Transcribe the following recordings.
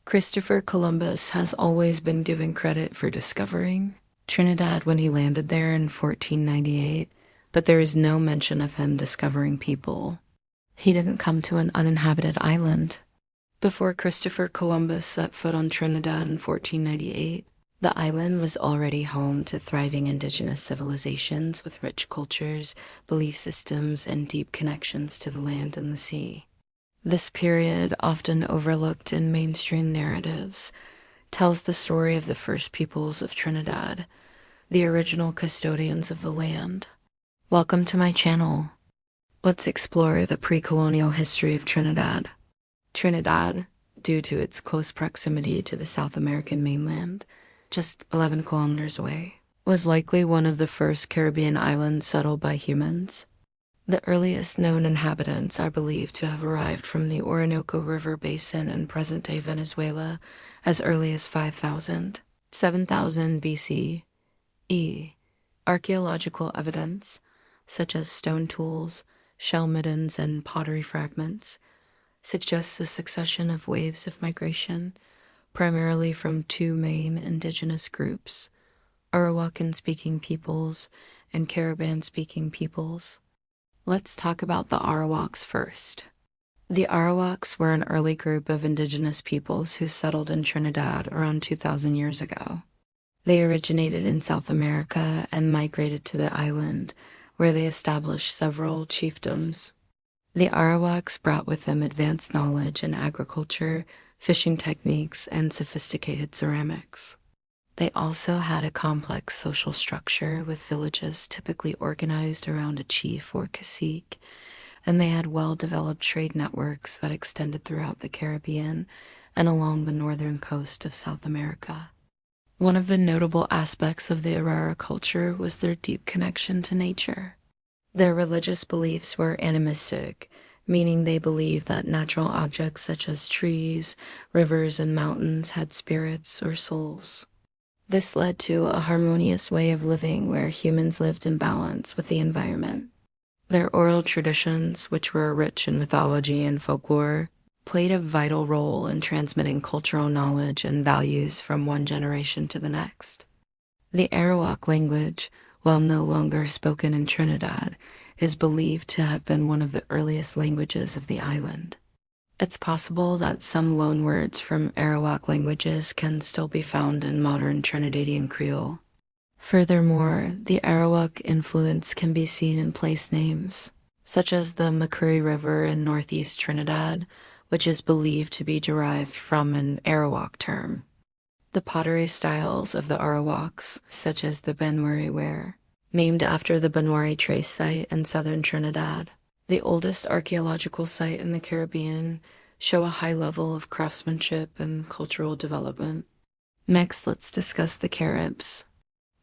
Christopher Columbus has always been given credit for discovering Trinidad when he landed there in 1498, but there is no mention of him discovering people. He didn't come to an uninhabited island. Before Christopher Columbus set foot on Trinidad in 1498, the island was already home to thriving indigenous civilizations with rich cultures, belief systems, and deep connections to the land and the sea. This period, often overlooked in mainstream narratives, tells the story of the first peoples of Trinidad, the original custodians of the land. Welcome to my channel. Let's explore the pre-colonial history of Trinidad. Trinidad, due to its close proximity to the South American mainland, just 11 kilometers away, was likely one of the first Caribbean islands settled by humans. The earliest known inhabitants are believed to have arrived from the Orinoco River basin in present-day Venezuela as early as 5000, 7000 BC. Archaeological evidence, such as stone tools, shell middens, and pottery fragments, suggests a succession of waves of migration, primarily from two main indigenous groups, Arawakan-speaking peoples and Cariban-speaking peoples. Let's talk about the Arawaks first. The Arawaks were an early group of indigenous peoples who settled in Trinidad around 2,000 years ago. They originated in South America and migrated to the island, where they established several chiefdoms. The Arawaks brought with them advanced knowledge in agriculture, fishing techniques, and sophisticated ceramics. They also had a complex social structure with villages typically organized around a chief or cacique, and they had well-developed trade networks that extended throughout the Caribbean and along the northern coast of South America. One of the notable aspects of the Arawak culture was their deep connection to nature. Their religious beliefs were animistic, meaning they believed that natural objects such as trees, rivers, and mountains had spirits or souls. This led to a harmonious way of living where humans lived in balance with the environment. Their oral traditions, which were rich in mythology and folklore, played a vital role in transmitting cultural knowledge and values from one generation to the next. The Arawak language, while no longer spoken in Trinidad, is believed to have been one of the earliest languages of the island. It's possible that some loanwords from Arawak languages can still be found in modern Trinidadian Creole. Furthermore, the Arawak influence can be seen in place names, such as the Macquarie River in northeast Trinidad, which is believed to be derived from an Arawak term. The pottery styles of the Arawaks, such as the Banwari ware, named after the Banwari Trace site in southern Trinidad, the oldest archaeological site in the Caribbean, show a high level of craftsmanship and cultural development. Next, let's discuss the Caribs.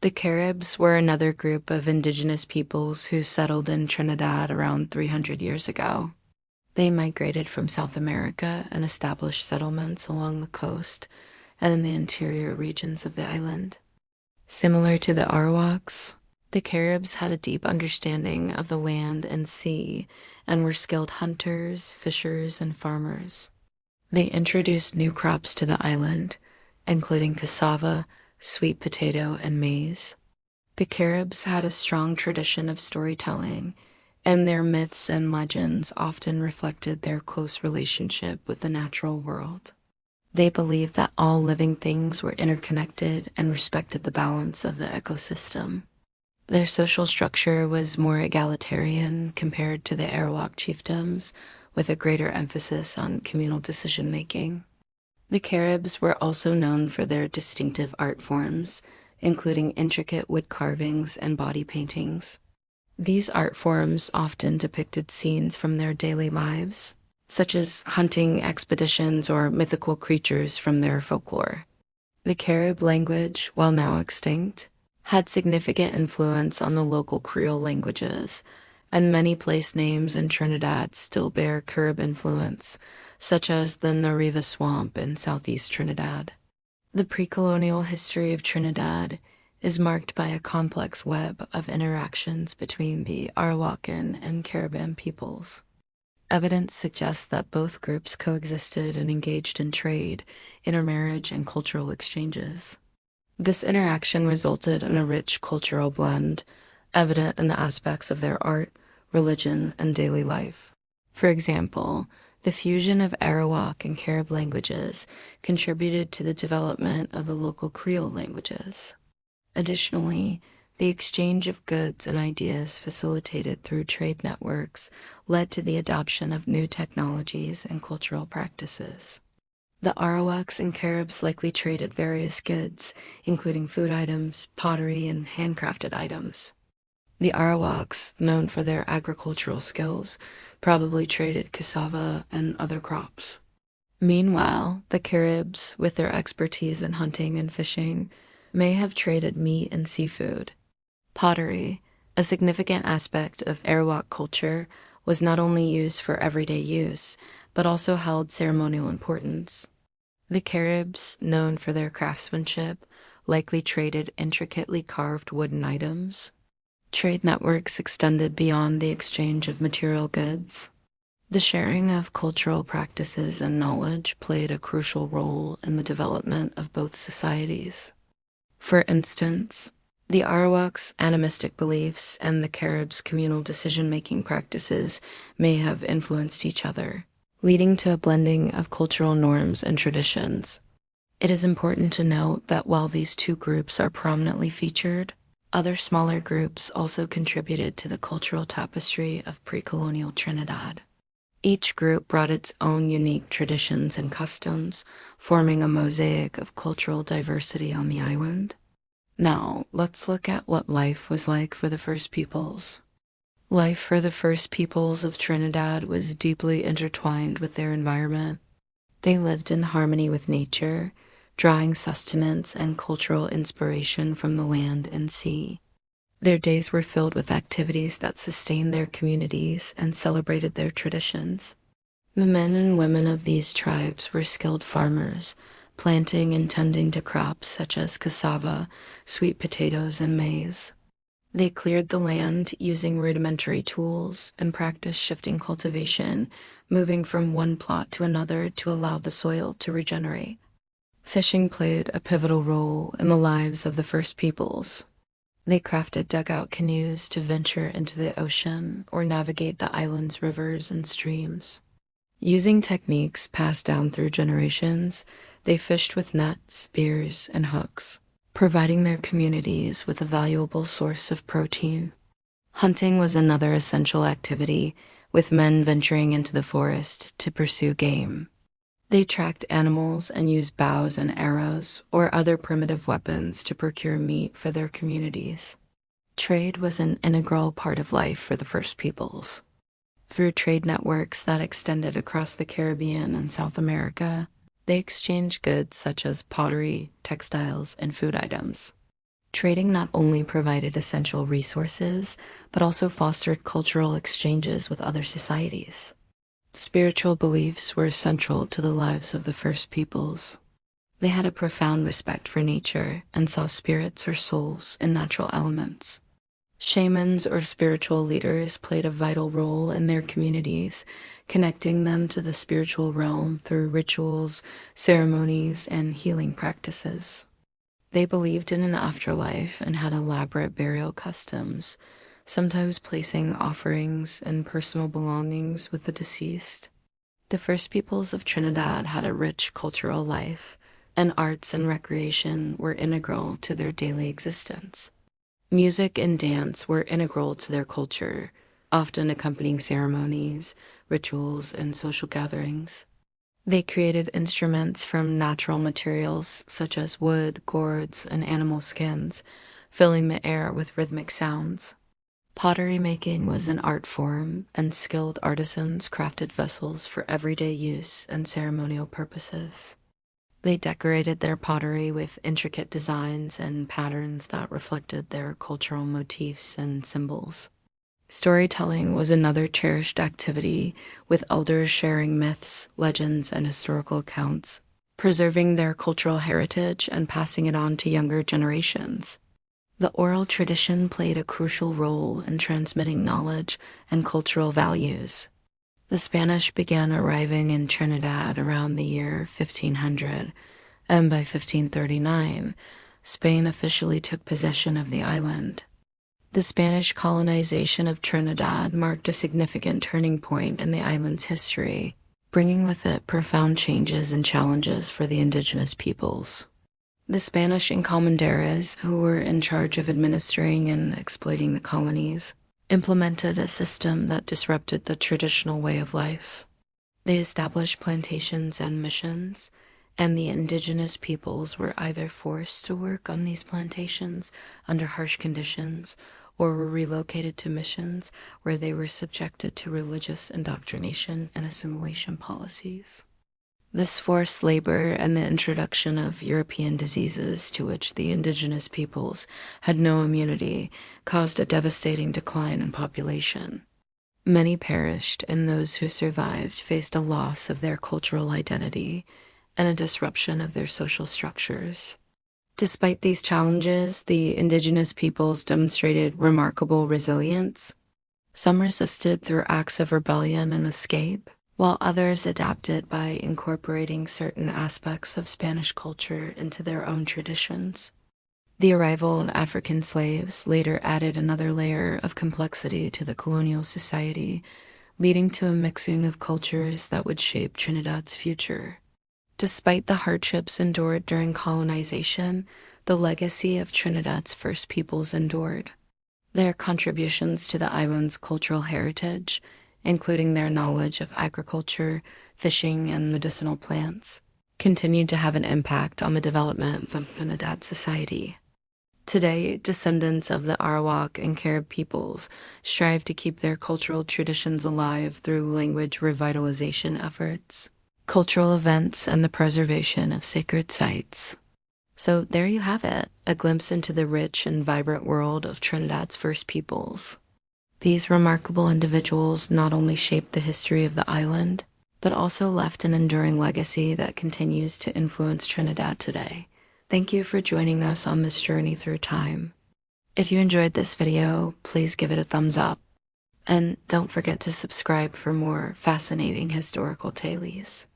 The Caribs were another group of indigenous peoples who settled in Trinidad around 300 years ago. They migrated from South America and established settlements along the coast and in the interior regions of the island. Similar to the Arawaks, the Caribs had a deep understanding of the land and sea and were skilled hunters, fishers, and farmers. They introduced new crops to the island, including cassava, sweet potato, and maize. The Caribs had a strong tradition of storytelling, and their myths and legends often reflected their close relationship with the natural world. They believed that all living things were interconnected and respected the balance of the ecosystem. Their social structure was more egalitarian compared to the Arawak chiefdoms, with a greater emphasis on communal decision-making. The Caribs were also known for their distinctive art forms, including intricate wood carvings and body paintings. These art forms often depicted scenes from their daily lives, such as hunting expeditions or mythical creatures from their folklore. The Carib language, while now extinct, had significant influence on the local Creole languages, and many place names in Trinidad still bear Carib influence, such as the Nariva Swamp in southeast Trinidad. The pre-colonial history of Trinidad is marked by a complex web of interactions between the Arawakan and Cariban peoples. Evidence suggests that both groups coexisted and engaged in trade, intermarriage, and cultural exchanges. This interaction resulted in a rich cultural blend, evident in the aspects of their art, religion, and daily life. For example, the fusion of Arawak and Carib languages contributed to the development of the local Creole languages. Additionally, the exchange of goods and ideas facilitated through trade networks led to the adoption of new technologies and cultural practices. The Arawaks and Caribs likely traded various goods, including food items, pottery, and handcrafted items. The Arawaks, known for their agricultural skills, probably traded cassava and other crops. Meanwhile, the Caribs, with their expertise in hunting and fishing, may have traded meat and seafood. Pottery, a significant aspect of Arawak culture, was not only used for everyday use, but also held ceremonial importance. The Caribs, known for their craftsmanship, likely traded intricately carved wooden items. Trade networks extended beyond the exchange of material goods. The sharing of cultural practices and knowledge played a crucial role in the development of both societies. For instance, the Arawaks' animistic beliefs and the Caribs' communal decision-making practices may have influenced each other, leading to a blending of cultural norms and traditions. It is important to note that while these two groups are prominently featured, other smaller groups also contributed to the cultural tapestry of pre-colonial Trinidad. Each group brought its own unique traditions and customs, forming a mosaic of cultural diversity on the island. Now, let's look at what life was like for the first peoples. Life for the first peoples of Trinidad was deeply intertwined with their environment. They lived in harmony with nature, drawing sustenance and cultural inspiration from the land and sea. Their days were filled with activities that sustained their communities and celebrated their traditions. The men and women of these tribes were skilled farmers, planting and tending to crops such as cassava, sweet potatoes, and maize. They cleared the land using rudimentary tools and practiced shifting cultivation, moving from one plot to another to allow the soil to regenerate. Fishing played a pivotal role in the lives of the first peoples. They crafted dugout canoes to venture into the ocean or navigate the island's rivers and streams. Using techniques passed down through generations, they fished with nets, spears, and hooks, providing their communities with a valuable source of protein. Hunting was another essential activity, with men venturing into the forest to pursue game. They tracked animals and used bows and arrows or other primitive weapons to procure meat for their communities. Trade was an integral part of life for the first peoples. Through trade networks that extended across the Caribbean and South America, they exchanged goods such as pottery, textiles, and food items. Trading not only provided essential resources, but also fostered cultural exchanges with other societies. Spiritual beliefs were central to the lives of the first peoples. They had a profound respect for nature and saw spirits or souls in natural elements. Shamans or spiritual leaders played a vital role in their communities, connecting them to the spiritual realm through rituals, ceremonies, and healing practices. They believed in an afterlife and had elaborate burial customs, sometimes placing offerings and personal belongings with the deceased. The first peoples of Trinidad had a rich cultural life, and arts and recreation were integral to their daily existence. Music and dance were integral to their culture, often accompanying ceremonies, rituals, and social gatherings. They created instruments from natural materials such as wood, gourds, and animal skins, filling the air with rhythmic sounds. Pottery making was an art form, and skilled artisans crafted vessels for everyday use and ceremonial purposes. They decorated their pottery with intricate designs and patterns that reflected their cultural motifs and symbols. Storytelling was another cherished activity, with elders sharing myths, legends, and historical accounts, preserving their cultural heritage and passing it on to younger generations. The oral tradition played a crucial role in transmitting knowledge and cultural values. The Spanish began arriving in Trinidad around the year 1500, and by 1539, Spain officially took possession of the island. The Spanish colonization of Trinidad marked a significant turning point in the island's history, bringing with it profound changes and challenges for the indigenous peoples. The Spanish encomenderos, who were in charge of administering and exploiting the colonies, implemented a system that disrupted the traditional way of life. They established plantations and missions, and the indigenous peoples were either forced to work on these plantations under harsh conditions or were relocated to missions where they were subjected to religious indoctrination and assimilation policies. This forced labor and the introduction of European diseases to which the indigenous peoples had no immunity caused a devastating decline in population. Many perished, and those who survived faced a loss of their cultural identity and a disruption of their social structures. Despite these challenges, the indigenous peoples demonstrated remarkable resilience. Some resisted through acts of rebellion and escape, while others adapted by incorporating certain aspects of Spanish culture into their own traditions. The arrival of African slaves later added another layer of complexity to the colonial society, leading to a mixing of cultures that would shape Trinidad's future. Despite the hardships endured during colonization, the legacy of Trinidad's first peoples endured. Their contributions to the island's cultural heritage, including their knowledge of agriculture, fishing, and medicinal plants, continued to have an impact on the development of Trinidad society. Today, descendants of the Arawak and Carib peoples strive to keep their cultural traditions alive through language revitalization efforts, cultural events, and the preservation of sacred sites. So there you have it, a glimpse into the rich and vibrant world of Trinidad's first peoples. These remarkable individuals not only shaped the history of the island, but also left an enduring legacy that continues to influence Trinidad today. Thank you for joining us on this journey through time. If you enjoyed this video, please give it a thumbs up. And don't forget to subscribe for more fascinating historical tales.